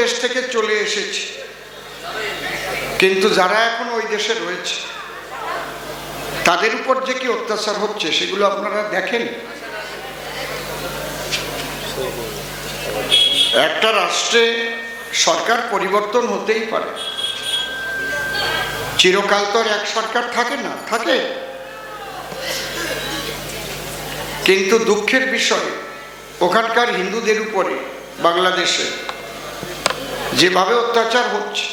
দেশ থেকে চলে এসেছে, কিন্তু যারা এখন ওই দেশে রয়েছে তাদের উপর যে কি অত্যাচার হচ্ছে সেগুলো আপনারা দেখেন। একটা রাষ্ট্রে সরকার পরিবর্তন হতেই পারে, চিরকাল তো এক সরকার থাকে না, থাকে। কিন্তু দুঃখের বিষয় ওখানকার হিন্দুদের উপরে বাংলাদেশে যেভাবে অত্যাচার হচ্ছে,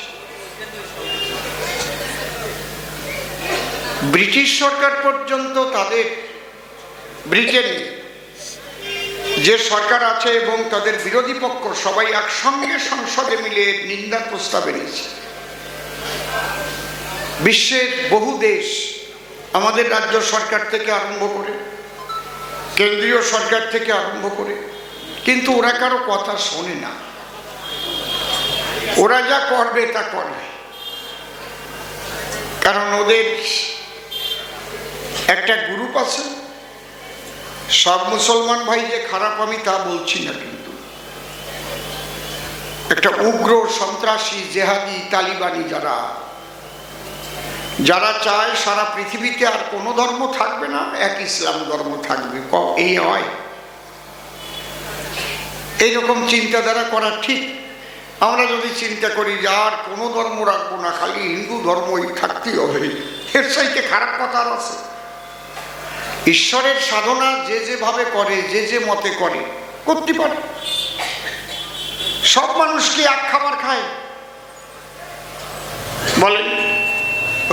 ব্রিটিশ সরকার পর্যন্ত তাদের ব্রিটেনে যে সরকার আছে এবং তাদের বিরোধী পক্ষ সবাই একসঙ্গে সংসদে মিলে নিন্দার প্রস্তাব এনেছে। বিশ্বের বহু দেশ, আমাদের রাজ্য সরকার থেকে আরম্ভ করে, কেন্দ্রীয় সরকার থেকে আরম্ভ করে, কিন্তু ওরা কারো কথা শোনে না। ওরা যা করবে তা করবে, কারণ ওদের একটা গ্রুপ আছে। সব মুসলমান ভাই যে খারাপ আমি তা বলছি না, কিন্তু একটা উগ্র সন্ত্রাসী জেহাদি তালিবানি যারা চায় সারা পৃথিবীতে আর কোনো ধর্ম থাকবে না, এক ইসলাম ধর্ম থাকবে। এই হয়, এইরকম চিন্তাধারা করা ঠিক? আমরা যদি চিন্তা করি যে আর কোনো ধর্ম রাখবো না, খালি হিন্দু ধর্মই থাকতেই হবে, এর চাইতে খারাপ কথা আর আছে? ঈশ্বরের সাধনা যে যেভাবে করে, যে যে মতে করে, করতে পারে। সব মানুষ কি এক খাবার খায়? বলেন,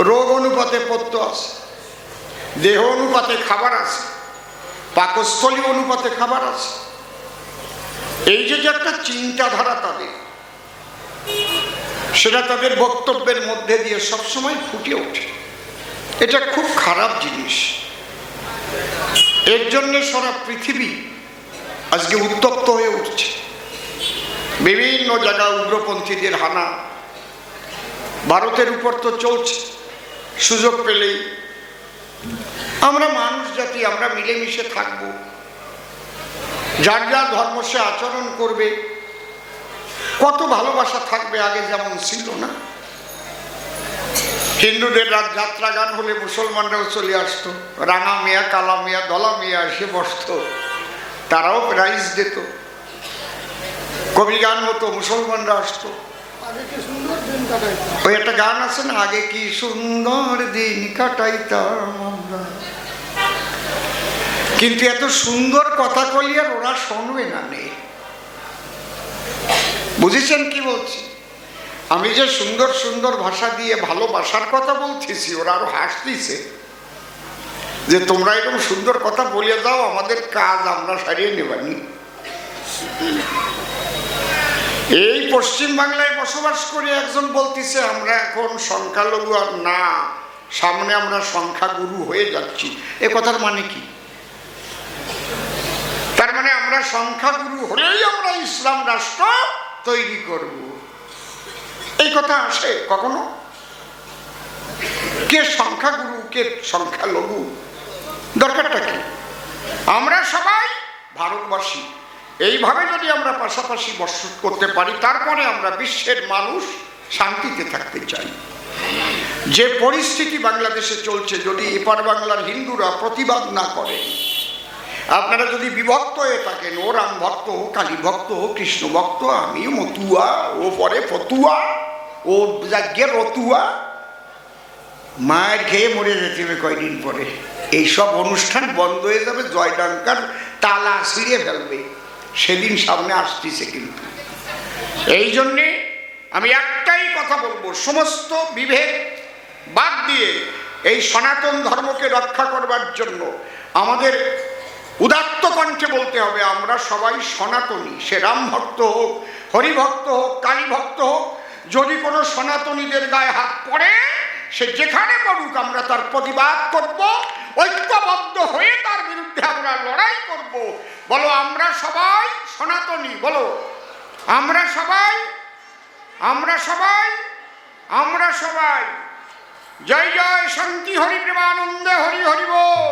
রোগ অনুপাতে পথ্য আছে, দেহ অনুপাতে খাবার আছে, পাকস্থলী অনুপাতে খাবার আছে। এই যে একটা চিন্তাধারা তাদের, সেটা তাদের বক্তব্যের মধ্যে দিয়ে সবসময় ফুটে ওঠে। এটা খুব খারাপ জিনিস। এর জন্য সারা পৃথিবী আজকে উত্তপ্ত হয়ে উঠছে। বিভিন্ন জায়গায় উগ্রপন্থীদের হানা, ভারতের উপর তো চলছে। সুযোগ পেলেই আমরা মানুষ জাতি, আমরা মিলেমিশে থাকব, যার যার ধর্ম সে আচরণ করবে, কত ভালোবাসা থাকবে, আগে যেমন ছিল না। হিন্দুদের রাত যাত্রা গান হলে মুসলমানরাও চলে আসতো, রাঙা মিয়া, কালা মিয়া, দলা মিয়া এসে বসত, তারাও প্রাইজ দিত। কবি গান হতো, মুসলমানরা আসতো। ওই একটা গান আছে না, আগে কি সুন্দর দিন কাটাইতাম আমরা। কিন্তু এত সুন্দর কথা কলি আর ওরা শুনবে না। নেই, বুঝেছেন কি বলছি? আমি যে সুন্দর সুন্দর ভাষা দিয়ে ভালোবাসার কথা বলতেছি, ওরা আরো হাসতেছে যে তোমরা এরকম সুন্দর কথা বলে যাও, আমাদের কাজ আমরা সারিয়ে নেবানি। এই পশ্চিম বাংলায় বসবাস করে একজন বলতেছে আমরা এখন সংখ্যালঘু আর না, সামনে আমরা সংখ্যাগুরু হয়ে যাচ্ছি। এ কথার মানে কি? তার মানে আমরা সংখ্যাগুরু হলেই আমরা ইসলাম রাষ্ট্র তৈরি করব, এই কথা আসে কখনো? কে সংখ্যাগুরু, কে সংখ্যালঘু? দরকারটা কি? আমরা সবাই ভারতবাসী। এইভাবে যদি আমরা পাশাপাশি বসবাস করতে পারি, তারপরে আমরা বিশ্বের মানুষ শান্তিতে থাকতে চাই। যে পরিস্থিতি বাংলাদেশে চলছে, যদি এপার বাংলার হিন্দুরা প্রতিবাদ না করে, আপনারা যদি বিভক্ত হয়ে থাকেন, ও রাম ভক্ত, ও কালী ভক্ত, ও কৃষ্ণ ভক্ত, আমি মতুয়া, ও পরে ফতুয়া, ও যাজ্ঞের রতুয়া, মায়ের খেয়ে মরে যেতে হবে কয়দিন পরে। এইসব অনুষ্ঠান বন্ধ হয়ে যাবে, জয়ডঙ্কার তালা ছিঁড়ে ফেলবে, সেদিন সামনে আসতেছে। কিন্তু এই জন্যে আমি একটাই কথা বলবো, সমস্ত বিভেদ বাদ দিয়ে এই সনাতন ধর্মকে রক্ষা করবার জন্য আমাদের উদাত্ত কণ্ঠে বলতে হবে আমরা সবাই সনাতনী। সে রাম ভক্ত হোক, হরিভক্ত হোক, কালী ভক্ত হোক, যদি কোনো সনাতনীদের গায়ে হাত পড়ে, সে যেখানে পড়ুক আমরা তার প্রতিবাদ করব, ঐক্যবদ্ধ হয়ে তার বিরুদ্ধে আমরা লড়াই করব। বলো আমরা সবাই সনাতনী, বলো আমরা সবাই, আমরা সবাই, আমরা সবাই। জয় জয় শান্তি হরি প্রেমানন্দে হরি হরি বল।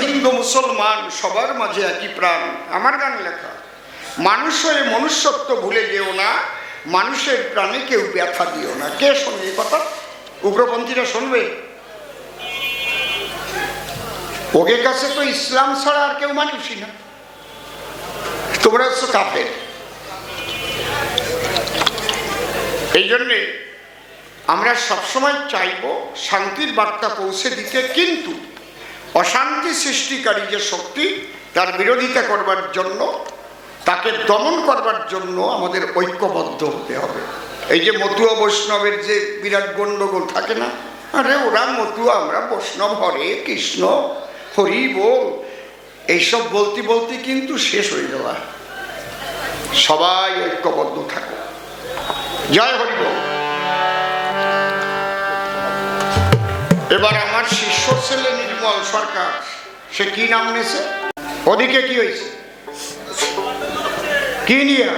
হিন্দু মুসলমান সবার মাঝে একই প্রাণ। আমার গান লেখা। মানুষ হয়ে মনুষ্যত্ব ভুলে যেও না, মানুষের প্রাণে কেউ ব্যথা দিও না। কে শোনে এই কথা? উগ্রপন্থীরা শুনবে? ওদের কাছে তো ইসলাম ছাড়া আর কেউ মানুষই না। তোমরা হচ্ছে কাফের। এই জন্যে আমরা সবসময় চাইব শান্তির বার্তা পৌঁছে দিতে, কিন্তু অশান্তি সৃষ্টিকারী যে শক্তি তার বিরোধিতা করবার জন্য, তাকে দমন করবার জন্য আমাদের ঐক্যবদ্ধ হতে হবে। এই যে মতুয়া বৈষ্ণবের যে বিরাট গণ্ডগোল থাকে না, আরে ওরা মতুয়া, আমরা বৈষ্ণব, হরে কৃষ্ণ হরি বল, এইসব বলতে বলতে কিন্তু শেষ হয়ে যাওয়া। সবাই ঐক্যবদ্ধ থাকো। জয় হরি বল। এবার আমার শিষ্য ছেলে নির্মল সরকার, সে কি নাম নিয়েছে? ওদিকে কি হয়েছে? কি নিয়ে?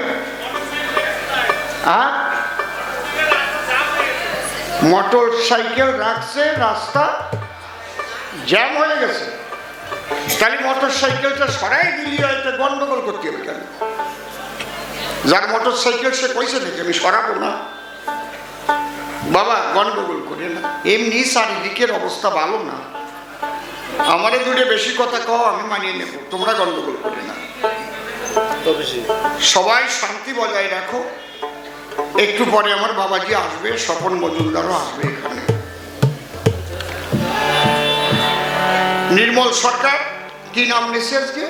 মোটর সাইকেল রাখছে, রাস্তা জ্যাম হয়ে গেছে। তাহলে মোটর সাইকেলটা সরাই দিলি, হয়তো গন্ডগোল করতে হবে কেন? যার মোটর সাইকেল সে কইছে নাকি আমি সরাবো না? বাবা গন্ডগোল করে না, এমনি চারিদিকের অবস্থা ভালো না। আমারে দূরে বেশি কথা কও, আমি মানিয়ে নেব, তোমরা গন্ডগোল করে না। সবাই শান্তি বজায় রাখো। একটু পরে আমার বাবাজি আসবে, স্বপন মজুমদারও আসবে এখানে। নির্মল সরকার কি নাম নিয়েছে আজকে?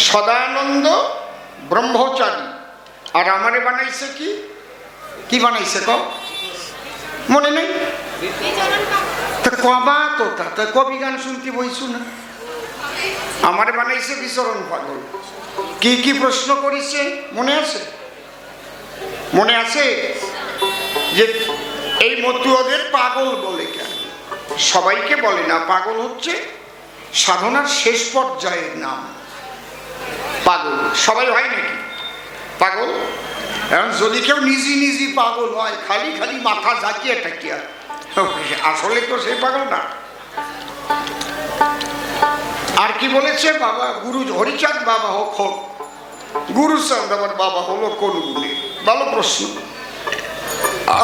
সদানন্দ ব্রহ্মচারী। আর আমারে বানাইছে কি? কি বানাইছে ক? মনে নেই? কবা তো তা কবি গান শুনতে বইছু না? আমারে বানাইছে বিচরণ পাগল। কি কি প্রশ্ন করেছে মনে আছে? মনে আছে যে এই মতুয়াদের পাগল বলে কেন? সবাইকে বলে না, পাগল হচ্ছে সাধনার শেষ পর্যায়ের নাম। পাগল সবাই হয় নাকি পাগল? এখন যদি কেউ নিজে নিজে পাগল হয়, খালি খালি মাথা ঝাঁকিয়ে টাকিয়া, আসলে তো সে পাগল না। আর কি বলেছে বাবা? গুরু হরিচাঁদ বাবা হোক, গুরুচাঁদ আমার বাবা হলো কোন গুণে? ভালো প্রশ্ন।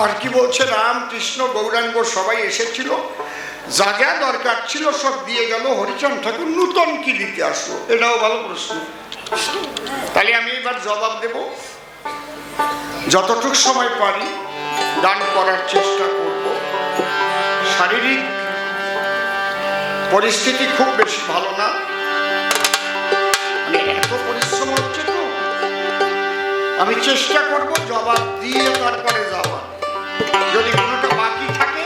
আর কি বলছে? রামকৃষ্ণ গৌরাঙ্গ সবাই এসেছিল, যা যা দরকার ছিল সব দিয়ে গেল, হরিচাঁদ ঠাকুর নূতন কি দিতে আসলো? এটাও ভালো প্রশ্ন। তাহলে আমি এবার জবাব দেব, যতটুক সময় পারি দান করার চেষ্টা করব। শারীরিক পরিস্থিতি খুব বেশি ভালো না, মানে এত পরিশ্রম হচ্ছে তো, আমি চেষ্টা করব জবাব দিয়ে তারপরে যাওয়া। যদি কোনোটা বাকি থাকে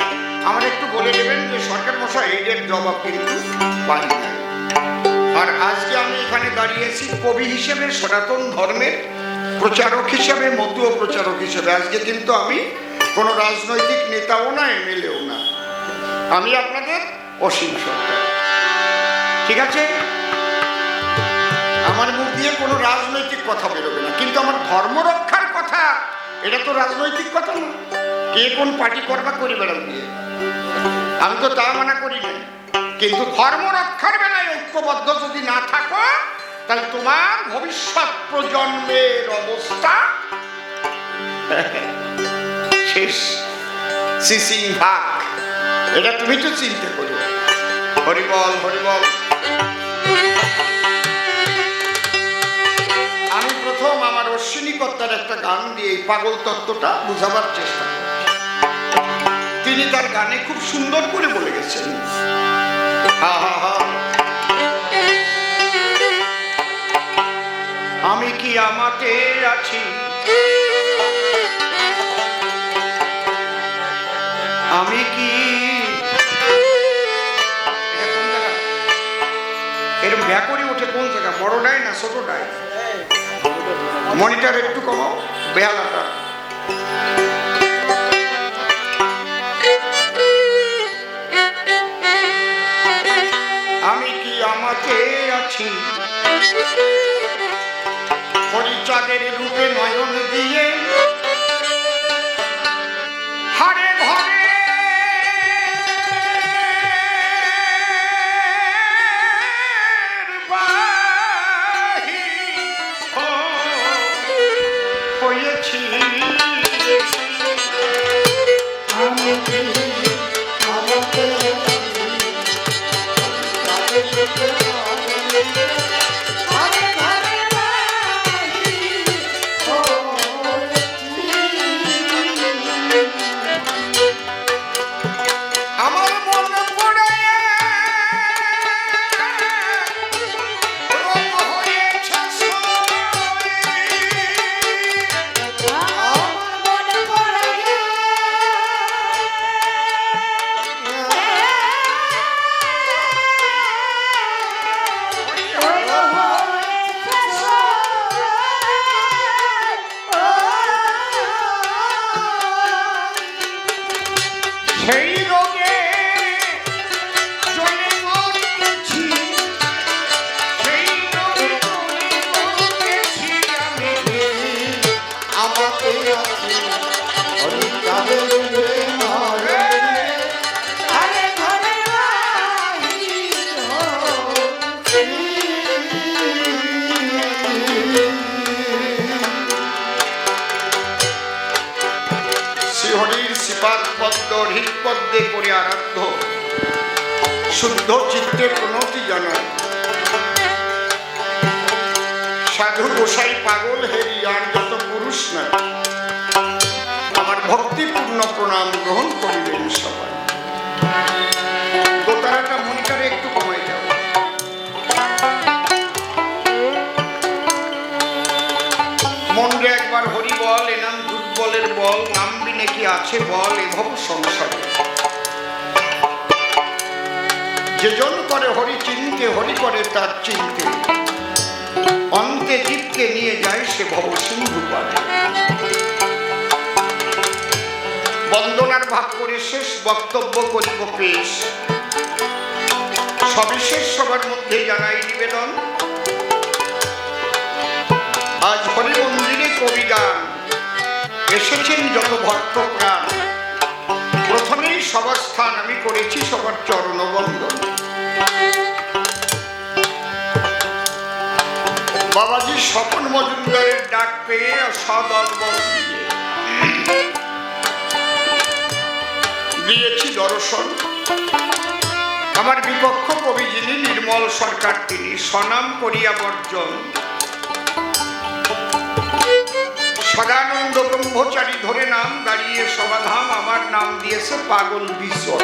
আমার একটু বলে দেবেন যে সরকার মশাই এইটার জবাব কিন্তু পাই না। আর আজকে আমি এখানে দাঁড়িয়েছি কবি হিসেবে, সনাতন ধর্মের প্রচারক হিসেবে, মতুয়া প্রচারক হিসেবে। আজকে কিন্তু আমি কোনো রাজনৈতিক নেতাও না, এমএলএও না, আমি আপনাদের অসীম সরকার। ঠিক আছে? আমার মুখ দিয়ে কোনো রাজনৈতিক কথা বেরোবে না, কিন্তু আমার ধর্ম রক্ষার কথা, এটা তো রাজনৈতিক কথা না। কে কোন পার্টি করবা করি বেড়াল দিয়ে, আমি তো তা মানা করি না। কিন্তু ধর্ম রক্ষার বেলায় ঐক্যবদ্ধ যদি না থাকো, তাহলে তোমার ভবিষ্যৎ প্রজন্মের অবস্থা শেষ, সিসিং ভাগ। এটা তুমি তো চিন্তা করো। হরিবল হরিবল। আমি প্রথম আমার অশ্বিনী কর্তার একটা গান দিয়ে এই পাগল তত্ত্বটা বুঝাবার চেষ্টা করি। তিনি তার গানে খুব সুন্দর করে বলে গেছেন, আমি কি আমাতে আছি, আমি কি এরকম ভ্যা করে ওঠে কোন জায়গা? বড়টাই না ছোটটাই? মনিটর একটু কমাও বেহালাটা। আমি কি আমাতে আছি, হরিচাঁদের রূপে নয়ন দিয়ে হারে ঘরে শুদ্ধ চিত্তে প্রণতি জানায় সাধু গোসাই পাগল হেরি আর যত পুরুষ না আমার ভক্তিপূর্ণ প্রণাম গ্রহণ করিলেন সবাই। দোতারাটা মনটারে একটু কমাই যাও। মনরে একবার হরি বল, এ নাম দুর্বলের বল, নামবি নাকি আছে বল এভব সংসারে। যেজন করে হরি চিনতে, হরি করে তার চিনতে, অন্তে জীবকে নিয়ে যায় সে ভব সিন্ধু পারে। বন্দনার ভাব করে শেষ বক্তব্য করিব পেশ। সবিশেষ সবার মধ্যে জানাই নিবেদন, আজ হরি মন্দিরে কবিগান এসেছেন যত ভক্ত প্রাণ। প্রথমেই সবার স্থান আমি করেছি সবার চরণ বন্দন। বাবাজি স্বপন মজুমদারের ডাক পেয়ে সদল বল দিয়েছি দর্শন। আমার বিপক্ষ কবি যিনি নির্মল সরকার, তিনি স্বনাম করিয়া বর্জন। সদানন্দ ব্রহ্মচারী ধরে নাম দাঁড়িয়ে সমাধান, আমার নাম দিয়েছে পাগল বিশ্বর।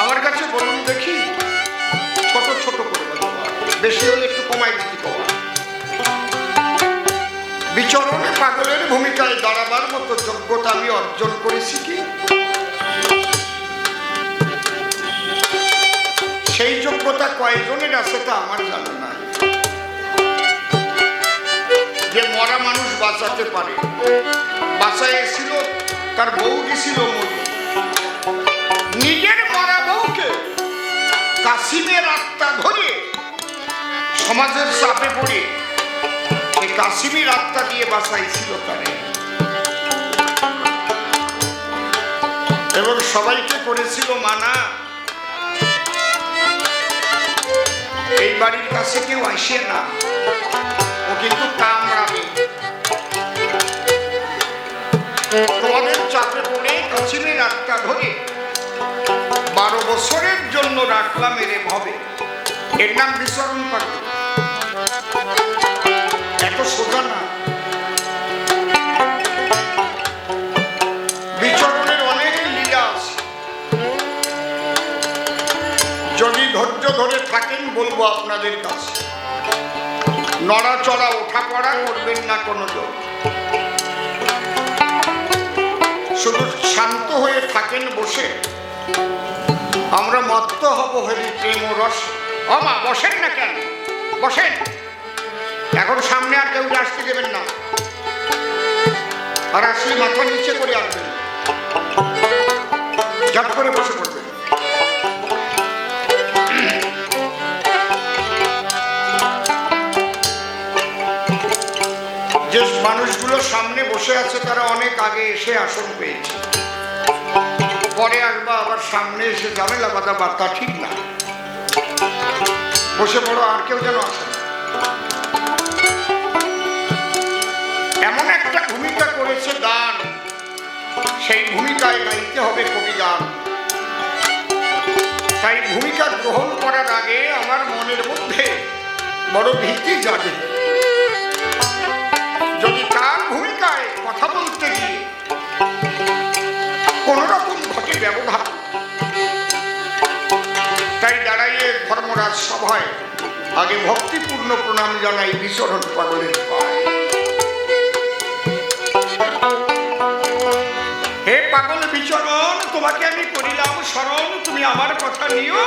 আমার কাছে বলুন দেখি, ছোট ছোট করে বেশি হলে একটু কমাই দিতে পারবো। বিচরণে পাগলের ভূমিকায় দাঁড়াবার মতো যোগ্যতা আমি অর্জন করেছি কি? সেই যোগ্যতা কয়জনের আছে তা আমার জানা নাই। যে মরা মানুষ বাঁচাতে পারে, বাঁচাইছিল তার বউ গেছিল মরি, নিজের মরা বউকে কাশিমের আত্মা ধরে সমাজের চাপে পড়ে সেই কাশিমের আত্মা দিয়ে বাঁচাইছিল তারে, এবং সবাইকে করেছিল মানা এই বাড়ির কাছে কেউ আসে না, ও কিন্তু কামড়াবে। তোমাদের চাপে পড়ে কাশিমের আত্মা ধরে 12 বছরের জন্য রাখলাম এরে ভবে। এর নাম বিচরণ পাগল। এত সোজা না। বিচরণের অনেক লীলা আছে, যদি ধৈর্য ধরে থাকেন বলবো আপনাদের কাছে। নড়াচড়া ওঠা পড়া করবেন না কোনো জোর, শুধু শান্ত হয়ে থাকেন বসে। আমরা মত্ত হব হরি প্রেম রস। মা বসেন না কেন? বসেন, এখন সামনে আর কেউ আসতে দেবেন না, আর আসলে মাথা নিচে করে আসবেন, ঝট করে বসে পড়বেন। যে মানুষগুলো সামনে বসে আছে তারা অনেক আগে এসে আসন পেয়েছে, পরে আসবা আবার সামনে এসে ঝামেলা বাধা বার্তা ঠিক না। বসে পড়ো, আর কেউ যেন আসে না। সেই ভূমিকায় গাইতে হবে কবিগান। তাই ভূমিকা গ্রহণ করার আগে আমার মনের মধ্যে বড় ভীতি জাগে। যদি তার ভূমিকায় কথা বলতে গিয়ে কোন রকম ঘটে ব্যবধান, তাই দাঁড়াইয়ে ধর্মরাজ সভায় আগে ভক্তিপূর্ণ প্রণাম জানাই বিচরণ পাগলের পায়। হে পাগল বিচরণ, তোমাকে আমি করিলাম স্মরণ, তুমি আমার কথা নিও।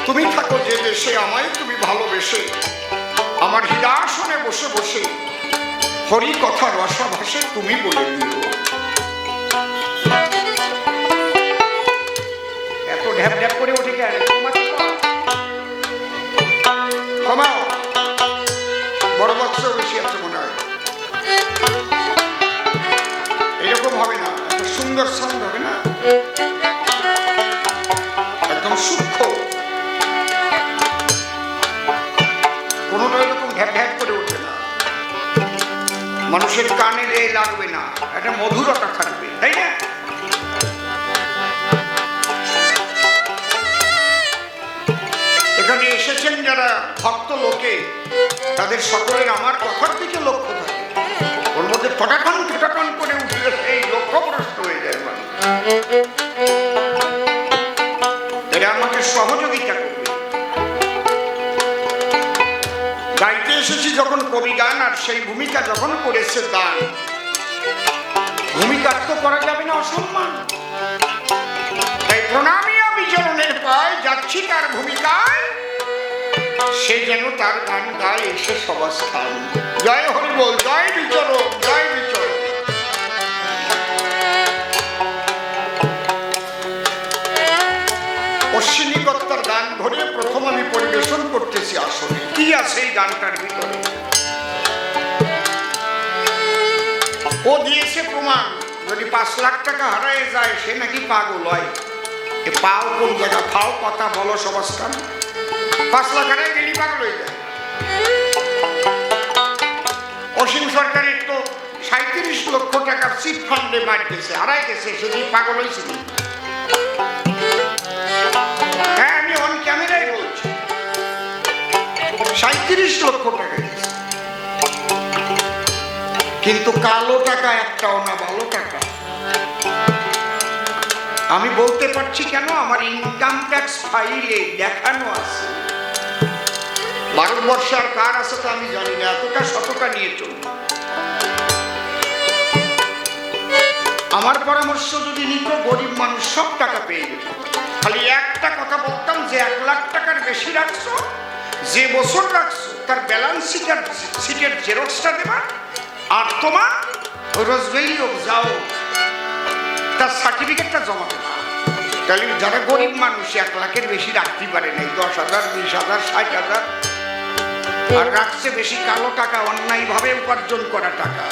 তুমি থাকো যে দেশে, আমায় তুমি ভালোবেসে আমার হৃদাসনে বসে বসে হরি কথা রসাভাসে তুমি বলে দিও। এত ঢ্যাপ ঢ্যাপ করে ওঠে কেন? কমাও, বড় বাচ্চা বেশি আছে মনে হয়। এরকম হবে না, একটা সুন্দর সাউন্ড হবে না, একদম সূক্ষ্ম, কোনোটা এরকম ঢ্যাপ ঢ্যাপ করে ওঠে না, মানুষের কানে লাগবে না, একটা মধুরতা থাকবে, তাই না? এখানে এসেছেন যারা ভক্ত লোকে, তাদের সকলের আমার কথার দিকে লক্ষ্য থাকে। ওর মধ্যে ফটাকান ফটাকান করে উঠলে সেই লক্ষ্যভ্রষ্ট হয়ে যায় মানুষ। এরা আমাকে সহযোগিতা করবে। গাইতে এসেছি যখন কবি গান, আর সেই ভূমিকা যখন করেছে দান, ভূমিকা তো করা যাবে না অসম্মান। তাই প্রণামিয়া বিচরণের পায় যাচ্ছি তার ভূমিকায়, সে যেন তার গান গায় এসে সবাস্থান। জয় হরি বল, জয় বিচরণ, জয় বিচরণ। অশ্বিনী দত্তার গান ধরে প্রথম আমি পরিবেশন করতেছি। আসলে কি আছে এই গানটার ভিতরে? ও দিয়েছে প্রমাণ, যদি 5 লাখ টাকা হারায় যায় সে নাকি পাগল হয়। এ পাও কোন জায়গা? ফাও কথা বলো সবাস্থান। 5 লাখ হারায় গেলি পাগল হয়ে যায়। অসীম সরকারের তো 37 লক্ষ টাকা চিট ফান্ডে মার গেছে, হারায় গেছে, সেদিন পাগল হয়েছিল। হ্যাঁ, আমি অন ক্যামেরায় বলছি, 37 লক্ষ টাকা গেছে। কিন্তু কালো টাকা একটাও না, ভালো টাকা। আমি বলতে পারছি কেন? আমার ইনকাম ট্যাক্স ফাইলে দেখানো আছে। ভারতবর্ষে আর কার আছে তো আমি জানি না, এতটা শতটা নিয়ে চলবে। আমার পরামর্শ যদি নিত, গরিব মানুষ সব টাকা পেয়ে যেত। খালি একটা কথা বলতাম, যে 1 লাখ টাকার বেশি রাখছো, যে বছর রাখছো, তার ব্যালেন্স শিটের জেরক্সটা দেবা, আর তোমার রোজভ্যালি যাও তার সার্টিফিকেটটা জমা দেবা। তাহলে যারা গরিব মানুষ 1 লাখের বেশি রাখতে পারে নাই, 10,000, 20,000, 60,000, আর রাখছে বেশি কালো টাকা, অন্যায় ভাবে উপার্জন করা টাকা,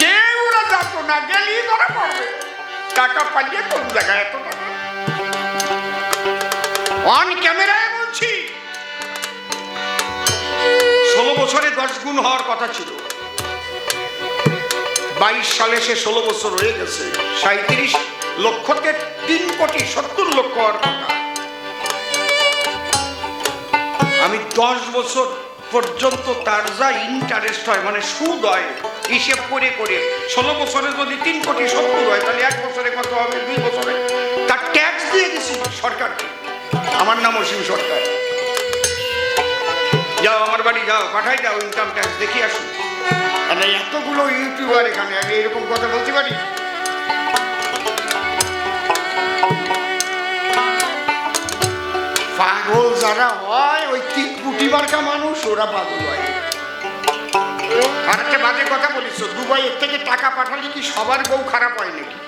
কেউ না যাত না, গেলি ধরা পড়বে। টাকা পালিয়ে কোন জায়গায় এত টাকা? অন ক্যামেরায় বলছি, 16 বছরে 10 গুণ হওয়ার কথা ছিল। 22 সালে সে 16 বছর হয়ে গেছে। 37 লক্ষকে 3,70,00,000 হওয়ার কথা। আমি 10 বছর পর্যন্ত তার যা ইন্টারেস্ট হয়, মানে সুদ হয়, হিসেব করে করে 16 বছরে যদি 3,70,00,000 হয়, তাহলে 1 বছরে কত হবে? 2 বছরে তার ট্যাক্স দিয়ে দিছি সরকারকে। আমার নাম অসীম সরকার। যাও আমার বাড়ি যাও, পাঠাই দাও ইনকাম ট্যাক্স, দেখি আসুন। এতগুলো ইউটিউবার এখানে, আমি এরকম কথা বলতে পারি? পাগল যারা হয়, ওই 3 কোটি মার্কা মানুষ, ওরা পাগল হয়। আর একটা বাজে কথা বলিস, দুবাইয়ের থেকে টাকা পাঠালে কি সবার বউ খারাপ হয় নাকি?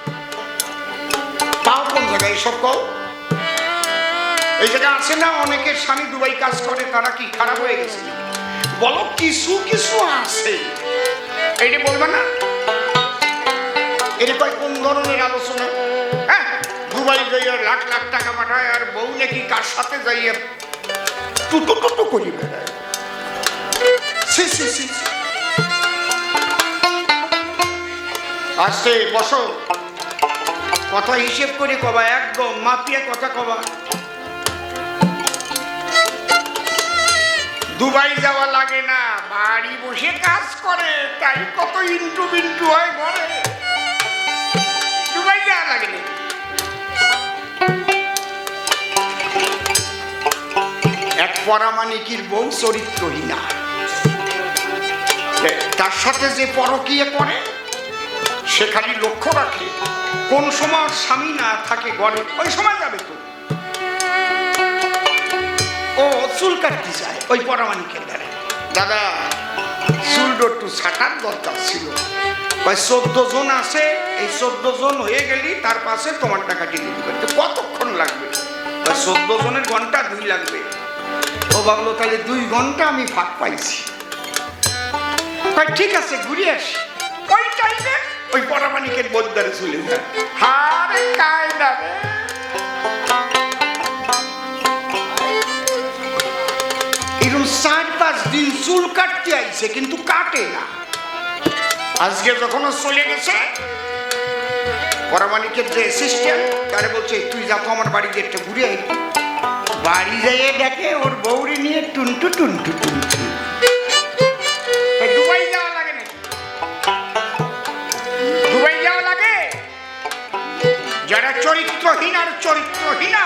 পাও কোন জায়গায় এসব কও? এই জায়গায় আছে না অনেকের স্বামী দুবাই কাজ করে, তারা কি খারাপ হয়ে গেছে? বলো, কিছু কিছু আছে, এইটা বলবে না? এটা কোন ধরনের আলোচনা? হ্যাঁ, দুবাই যাইয়া লাখ লাখ টাকা পাঠায়, আর বউ নাকি কার সাথে যাইয়া টুটু টুটু করি বেড়ায়। আস্তে বসো, কথা হিসেব করে কবা, একদম মাপিয়ে কথা কবা। দুবাই যাওয়া লাগে না, বাড়ি বসে কাজ করে, তাই কত ইন্টু বিন্টু হয় ঘরে। দুবাই যাওয়া লাগে না। এক পরামানিকির বউ চরিত্রহীনা, তার সাথে যে পরকীয়া করে সে খালি লক্ষ্য রাখে কোন সময় স্বামী না থাকে ঘরে, ওই সময় যাবে তো। ও চুল কাটতে চায় ওই পরামানিকের দ্বারা, দাদা চুলটা একটু ছাটার দরকার ছিল। 14 জন আছে, এই 14 জন হয়ে গেলি তার পাশে তোমার টাকা ডেলিভারি করতে কতক্ষণ লাগবে? 14 জনের ঘন্টা 2 লাগবে। ও ভাবলো তাহলে 2 ঘন্টা আমি ফাঁক পাইছি, ঠিক আছে ঘুরে আসি। ওই টাইমে ওই পরামানিকের বোদ্দারে চলে যায়। হারে কায়দা রে, এরকম 4-5 দিন চুল কাটতে আইছে কিন্তু কাটে না। আজকে যখন চলে গেছে পরামানিকের যে অ্যাসিস্ট্যান্ট, তারে বলছে তুই যা তো আমার বাড়িতে একটা ঘুরে আই। বাড়ি যাইয়ে দেখে ওর বউরি নিয়ে টুনটু টুনটু টুনটু। দুবাই যাওয়া লাগে না, দুবাই যাওয়া লাগে। যারা চরিত্রহীন আর চরিত্রহীনা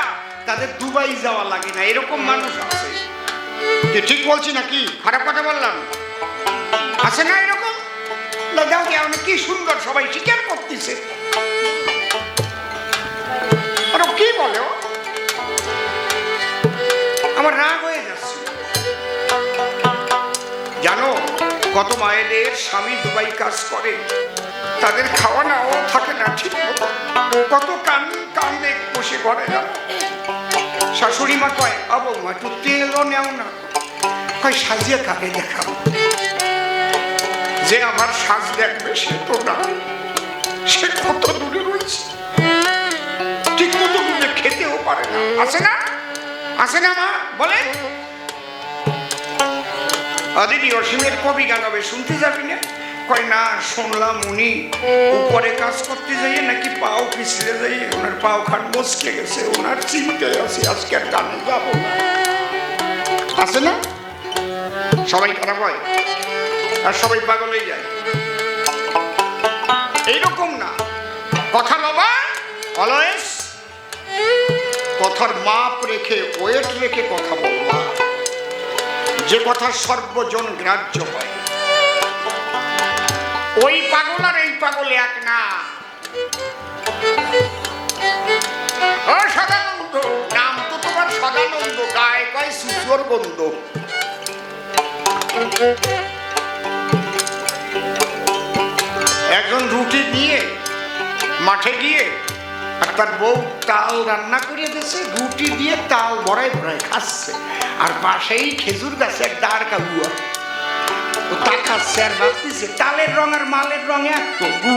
তাদের দুবাই যাওয়া লাগে না, এরকম মানুষ আছে। ঠিক বলছি নাকি খারাপ কথা বললাম? আছে না এরকম? যাও অনেক কি সুন্দর সবাই স্বীকার করতেছে। কি বলে আমার রাগ হয়ে যাচ্ছে। জানো কত মায়েদের স্বামী দুবাই কাজ করে, তাদের খাওয়া নাও থাকে না ঠিক মতো, কত কান্দে বসে ঘরে। জানো শাশুড়ি মা কয় বৌমা একটু তেলও নেও না, কয় সাজিয়ে কাকে দেখাবো? যে আমার সাজ দেখবে সে তো না, সে কত দূরে রয়েছে, ঠিক মতো দূরে খেতেও পারে না। আছে না, আছে না মা বলে? দিদি অসীমের কবি গান হবে, শুনতে যাবি না? কয় না, শুনলাম উনি উপরে কাজ করতে যাইয়ে নাকি পাও পিছলে যাইয়ে ওনার পাও খাট বসকে গেছে, ওনার চিন্তায় আছে, আজকে আর গানে যাবো না। আছে না? সবাই খারাপ হয় আর সবাই পাগল হয়ে যায়। এইরকম না, কথা বাবা অলওয়েজ কথার মাপ রেখে ওয়েট রেখে কথা বলবা, যে কথা সর্বজন গ্রাহ্য হয়। ওই পাগল আর এই পাগল এক না। ও সদানন্দ, নাম তো তোমার সদানন্দ, গায়ে কয় সুচোর গন্ধ। একজন রুটি নিয়ে মাঠে গিয়ে আর তার বউ তাল রান্না করে দিয়েছে, রুটি দিয়ে তাল ভরাই ভরাই খাচ্ছে, আর পাশেই খেজুর গাছে এক দাঁড় কাবুয়া, ও তাকাচ্ছে আর ভাবতেছে তালের রং আর মালের রং এক তো, গু।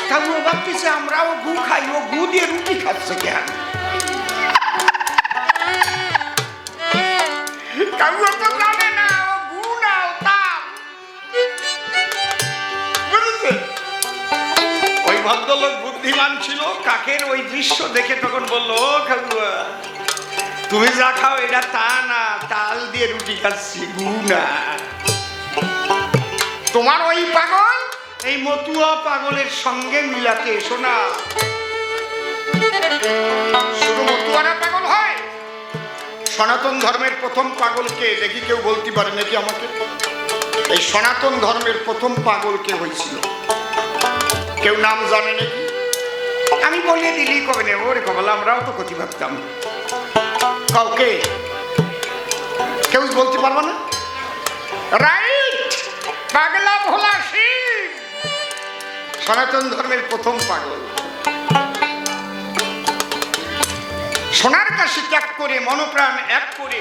কাবুয়া ভাবতেছে আমরাও গু খাই, ও গু দিয়ে রুটি খাচ্ছে কেন? কাবুয়া তো জানে না ও গু না, ও তাল। বুঝেছে? ওই ভদ্রলোক বুদ্ধিমান ছিল, কাকের ওই দৃশ্য দেখে তখন বললো, ও কাবুয়া তুমি যা খাও এটা তা না, তাল দিয়ে রুটি খাচ্ছি, গু না। তোমার ওই পাগল এই মতুয়া পাগলের সঙ্গে মিলাতে এসো না। শুধু মতুয়ারা পাগল হয়? সনাতন ধর্মের প্রথম পাগলকে দেখি কেউ বলতে পারে নাকি আমাকে? এই সনাতন ধর্মের প্রথম পাগল কে হয়েছিল? কেউ নাম জানে নাকি? আমি বলে দিলেই কবে নেব ওরে কবল, আমরাও তো ক্ষতি ভাবতাম। কাউকে কেউ বলতে পারবো না? রাইট, পাগলা ভোলা শিব সনাতন ধর্মের প্রথম পাগল। সোনার কাশি ত্যাগ করে মনপ্রাণ এক করে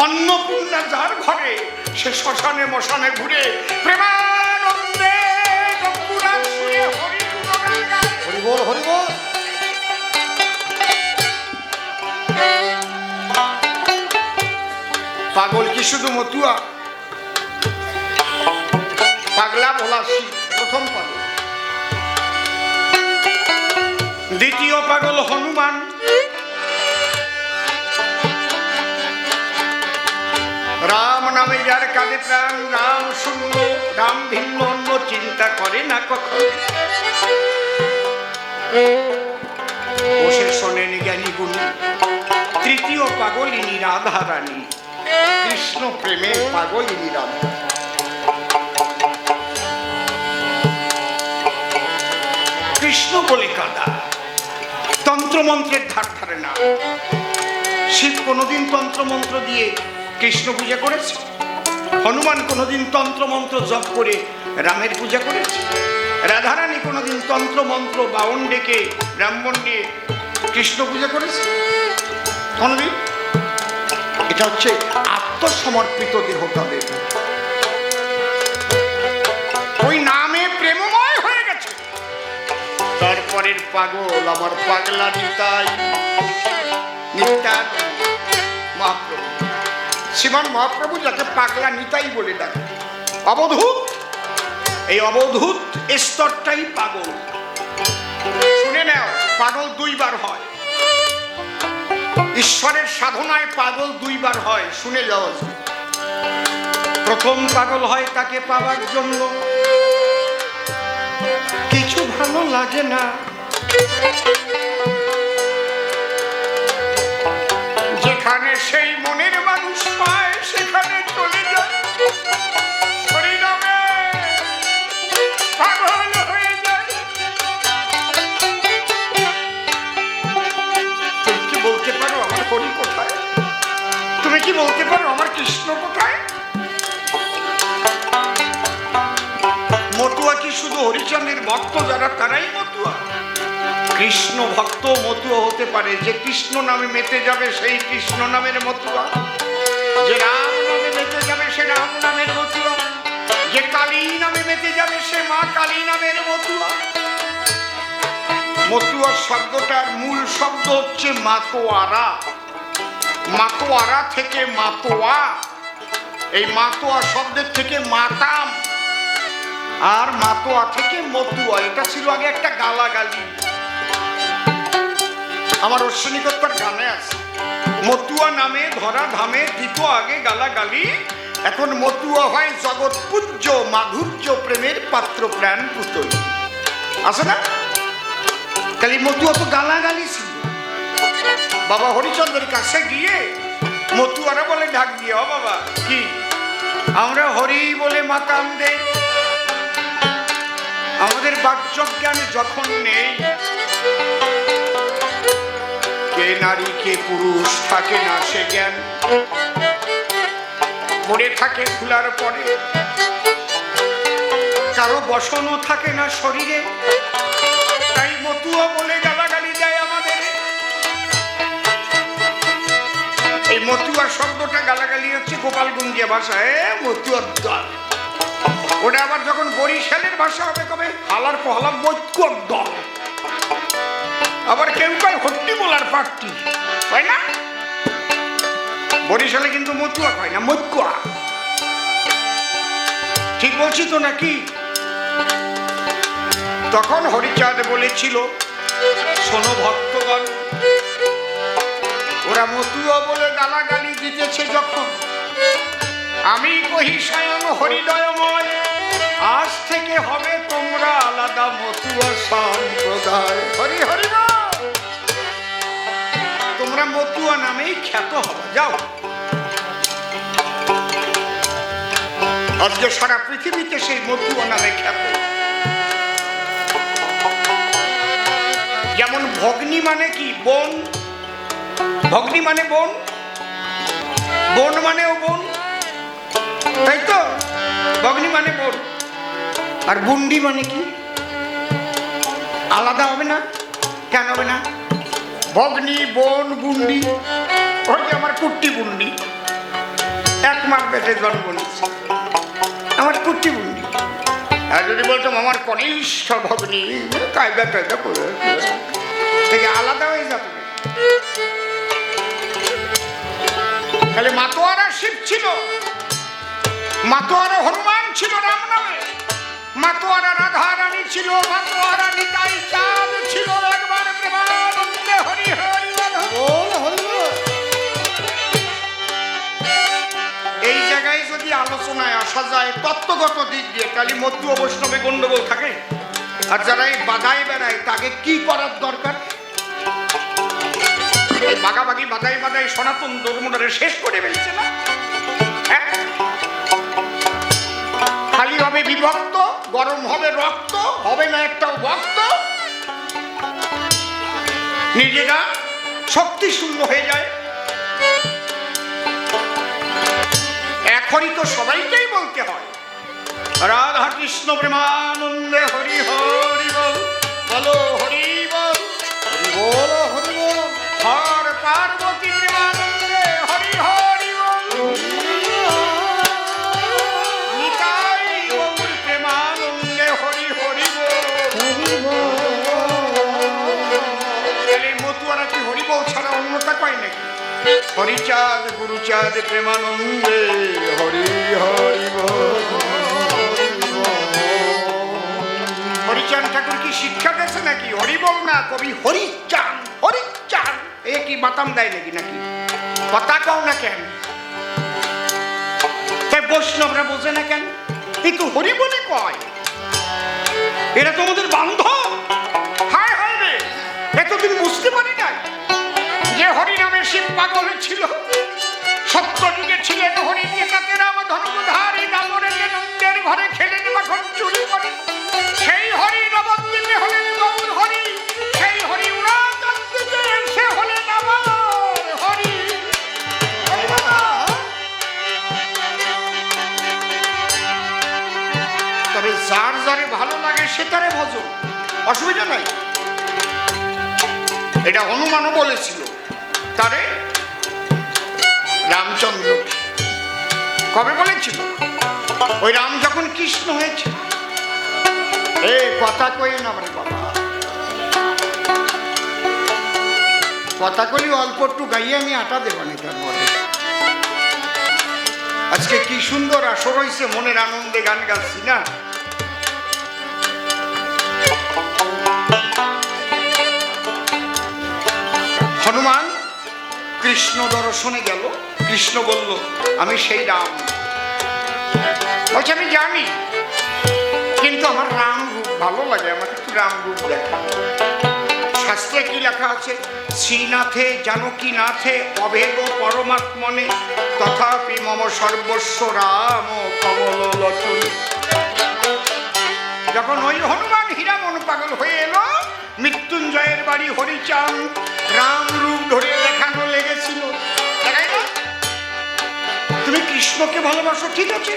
অন্নপূর্ণা যার ঘরে, সে শ্মশানে মশানে ঘুরে প্রেমানন্দে পুরাণ শুনে হরি বল হরি বল। পাগল কি শুধু মতুয়া? পাগলা ভোলা শিব প্রথম পাগল। দ্বিতীয় পাগল হনুমান। রাম নামে যার কাঁধে প্রাণ, রাম শূন্য, রাম ভিন্ন অন্য চিন্তা করে না কখন। বসে শোনেন জ্ঞানী গুণী। তৃতীয় পাগলিনী রাধা রানী, কৃষ্ণ প্রেমে পাগলিনী রাধা। কৃষ্ণ বলে কাদা, তন্ত্রমন্ত্রের ধার ধারে না। শিব কোনোদিন তন্ত্রমন্ত্র দিয়ে কৃষ্ণ পূজা করেছে? হনুমান কোনোদিন তন্ত্রমন্ত্র জপ করে রামের পূজা করেছে? রাধারানী কোনোদিন তন্ত্রমন্ত্র বাউন ডেকে ব্রাহ্মণ নিয়ে কৃষ্ণ পূজা করেছে? কোনোদিন? এটা হচ্ছে আত্মসমর্পিত দেহ তাদের। ওই নামে প্রেমময় হয়ে গেছে। তারপরের পাগল আমার পাগলা নিতাই, নিত্যানন্দ মহাপ্রভু। শ্রীমান মহাপ্রভু যাকে পাগলা নিতাই বলে ডাকে, অবধূত। এই অবধূত স্তরটাই পাগল। শুনে নাও, পাগল দুইবার হয়। ঈশ্বরের সাধনায় পাগল দুইবার হয়, শুনে যাও। প্রথম পাগল হয় তাকে পাওয়ার জন্য, কিছু ভালো লাগে না, যেখানে সেই মনের মানুষ পায় সেখানে চলে যায়, হরিনামে পাগল হয়ে যায়। তুমি কি বলতে পারো আমার হরি কোথায়? তুমি কি বলতে পারো আমার কৃষ্ণ কোথায়? মতুয়া কি শুধু হরিচন্দ্রের ভক্ত যারা তারাই মতুয়া? কৃষ্ণ ভক্ত মতুয়া হতে পারে। যে কৃষ্ণ নামে মেতে যাবে সেই কৃষ্ণ নামের মতুয়া, যে রাম নামে মেতে যাবে সে রাম নামের মতুয়া, যে কালী নামে মেতে যাবে সে মা কালী নামের মতুয়া। মতুয়া শব্দটার মূল শব্দ হচ্ছে মাতোয়ারা। মাতোয়ারা থেকে মাতোয়া, এই মাতোয়া শব্দের থেকে মাতাম, আর মাতোয়া থেকে মতুয়া। এটা ছিল আগে একটা গালাগালি। আমার অশ্বিনীকত্তার গানে আছে, মতুয়া নামে ধরা ধামে দিত আগে গালাগালি, এখন মতুয়া হয় জগৎ পূজ্য মাধুর্য প্রেমের পাত্র প্রাণ পুতল। আছে না? খালি মতুয়া তো গালাগালি ছিল। বাবা হরিচন্দ্রের কাছে গিয়ে মতুয়ারা বলে ডাক দিয়ে, ও বাবা কি আমরা হরি বলে মাতাম দেই, আমাদের বাহ্য জ্ঞান যখন নেই, কে নারী কে পুরুষ থাকে না সে জ্ঞান, পড়ে থাকে ফুলার পরে, কারো বসনও থাকে না শরীরে, তাই মতুয়া বলে গালাগালি দেয় আমাদের। এই মতুয়া শব্দটা গালাগালি হচ্ছে গোপালগঞ্জিয়া ভাষায় মতুয়ার দল। ওটা আবার যখন বরিশালের ভাষা হবে কবে হালার পহলা মতুয়ার দল। আবার কেউ কয় হট্টি বলার পার্টি, হয় না? বরিশালে কিন্তু মতুয়া কয় না, মতুয়া। ঠিক বলছি তো নাকি? তখন হরিচাঁদ বলেছিল, শোনো ভক্তগণ, ওরা মতুয়া বলে গালাগালি দিতেছে যখন, আমি কহি স্বয়ং হরিদয়ময়, আজ থেকে হবে তোমরা আলাদা মতুয়া সম্প্রদায়। হরি হরি বল। তোমরা মতুয়া নামেই খ্যাত হবে, যাও। আজকে সারা পৃথিবীতে সেই মতুয়া নামে খ্যাত। যেমন ভগ্নী মানে কি? বোন। ভগ্নী মানে বোন, বোন মানেও বোন, তাই তো? ভগ্নী মানে বোন। আর বুন্ডি মানে কি? আলাদা হবে না? কেন হবে না? ভগ্নী, বোন, বুন্ডি। ওই যে আমার কুট্টি বুন্ডি, এক মাস পেটে জন্ম নিচ্ছে, আমার কুট্টি বুন্ডি। আর যদি বলতাম আমার কনিষ্ঠ ভগ্নী, কায়দা কায়দা করে থেকে আলাদা হয়ে যাবে। তাহলে মাতোয়ারা শিব ছিল, মাতোয়ারা হনুমান ছিল রাম নামে, মাতোয়ারা রাধা রানী ছিল, মাতোয়ারা নিতাই চাঁদ ছিল, একবার প্রেমানন্দে হরি হরি বল হরি বল। এই জায়গায় যদি আলোচনায় আসা যায় তত্ত্বগত দিক দিয়ে, তাহলে মধ্য বৈষ্ণবে গন্ডগোল থাকে। আর যারা এই বাধায় বেড়ায় তাকে কি করার দরকার? এই বাগাবাগি বাধাই বাধাই সনাতন ধর্মটারে শেষ করে ফেলছে না? খালি হবে বিভক্ত, গরম হবে রক্ত, হবে না একটাও ভক্ত, নিজেরা শক্তি শূন্য হয়ে যায়। এখনই তো সবাইকেই বলতে হয় রাধা কৃষ্ণ প্রেমানন্দে হরি হরি বল, বলো হরি বল, হরি বল হরি বল, হর পার্বতী প্রেমানন্দে হরি হরি বল, নিতাই গৌর প্রেমানন্দে হরি হরি বল। মতুয়ারা কি হরি বল ছাড়া অন্যটা কয় নাকি? হরিচাঁদ গুরুচাঁদ প্রেমানন্দে হরি হরি বল। হরিচাঁদ ঠাকুর কি শিক্ষা দিয়েছে নাকি? হরি বল না, কবি হরিচাঁদ, হরিচাঁদ। এ কি বাতাম দেয় নাকি? নাকি কথা কও না কেন? তাই বৈষ্ণবরা বোঝে না কেন? এই তো হরি বলে কয়, এরা তো আমাদের বান্ধব। হায় হায় রে, এতদিন বুঝতে পারি নাই যে হরি নামে শিব পাগল ছিল। সত্য যুগে ছিলেন হরি নেতাতে রাম ধনুধারী, নামরে যে নন্দের ঘরে খেলেন মাখন চুরি করে। সেই হরি নবদ্বীপে হলেন গৌর হরি, সেই হরি উড়াকান্তিতে সে হলেন আমার হরি। তবে যার যারে ভালো লাগে সে তারে ভজন, অসুবিধা নাই। এটা হনুমানও বলেছিল তারে রামচন্দ্র। কবে বলেছিল? ওই রাম যখন কৃষ্ণ হয়েছে। এ কথা কই না রে বাবা, কথা কলি অল্প একটু গাইয়ে আমি আটা দেবানি। তার মনে আজকে কি সুন্দর আসর হয়েছে, মনের আনন্দে গান গাচ্ছি না? হনুমান কৃষ্ণ দর্শনে গেল। কৃষ্ণ বলল আমি সেই রাম। বলছে আমি জানি, কিন্তু আমার রাম রূপ ভালো লাগে, আমাকে একটু রাম রূপ দেখা। শাস্ত্রে কি লেখা আছে? শ্রীনাথে জানকী নাথে অভেদ পরমাত্মনে তথাপি মম সর্বস্ব রাম কমল লোচন। যখন ওই হনুমান হীরামন পাগল হয়ে এলো, মৃত্যুঞ্জয়ের বাড়ি হরিচাঁদ রাম রূপ ধরে দেখানো লেগেছিল। দেখাই না? তুমি কৃষ্ণকে ভালোবাসো, ঠিক আছে,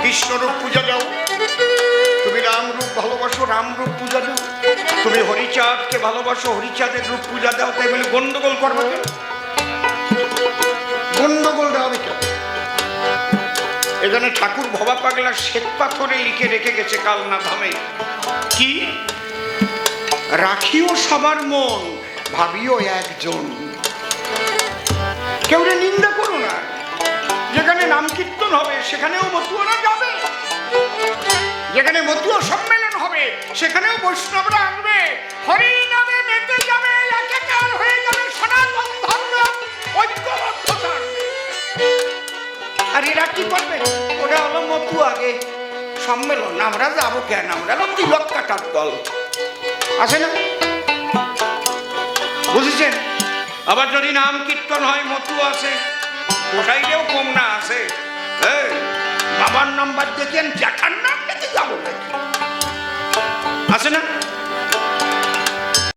কৃষ্ণ রূপ পূজা দাও। তুমি রাম রূপ ভালোবাসো, রাম রূপ পূজা দাও। তুমি হরিচাঁদকে ভালোবাসো, হরিচাঁদের রূপ পূজা দাও। তাই বলে গন্ডগোল করবে কেন? গন্ডগোল হবে কেন? এখানে ঠাকুর ভবা পাগলা শ্বেত পাথরে লিখে রেখে গেছে কালনা ধামে, কি রাখিও সবার মন, ভাবিও একজন। কেউ নিন্দা করো না। যেখানে নাম কীর্তন হবে সেখানেও মতুয়ারা যাবে, যেখানে মতুয়া সম্মেলন হবে সেখানেও বৈষ্ণবরা আসবে। হরি নামে মেতে যাবে, একাকার হয়ে যাবে সনাতন ধর্ম, ঐক্যবদ্ধতা। আর এরা কি করবে? ওরা হলো মতুয়া আগে সম্মেলন, আমরা যাবো কেন? আমরা হলো তিলক কাটার দল, আছে না? বুঝেছেন? আবার যদি নাম কীর্তন হয় মতুয়া আছে, ওটাইলেও কম না আছে। বাবার নাম্বার দেখেন, জ্যাঠার নাম দেখে যাবো নাকি? আছে না?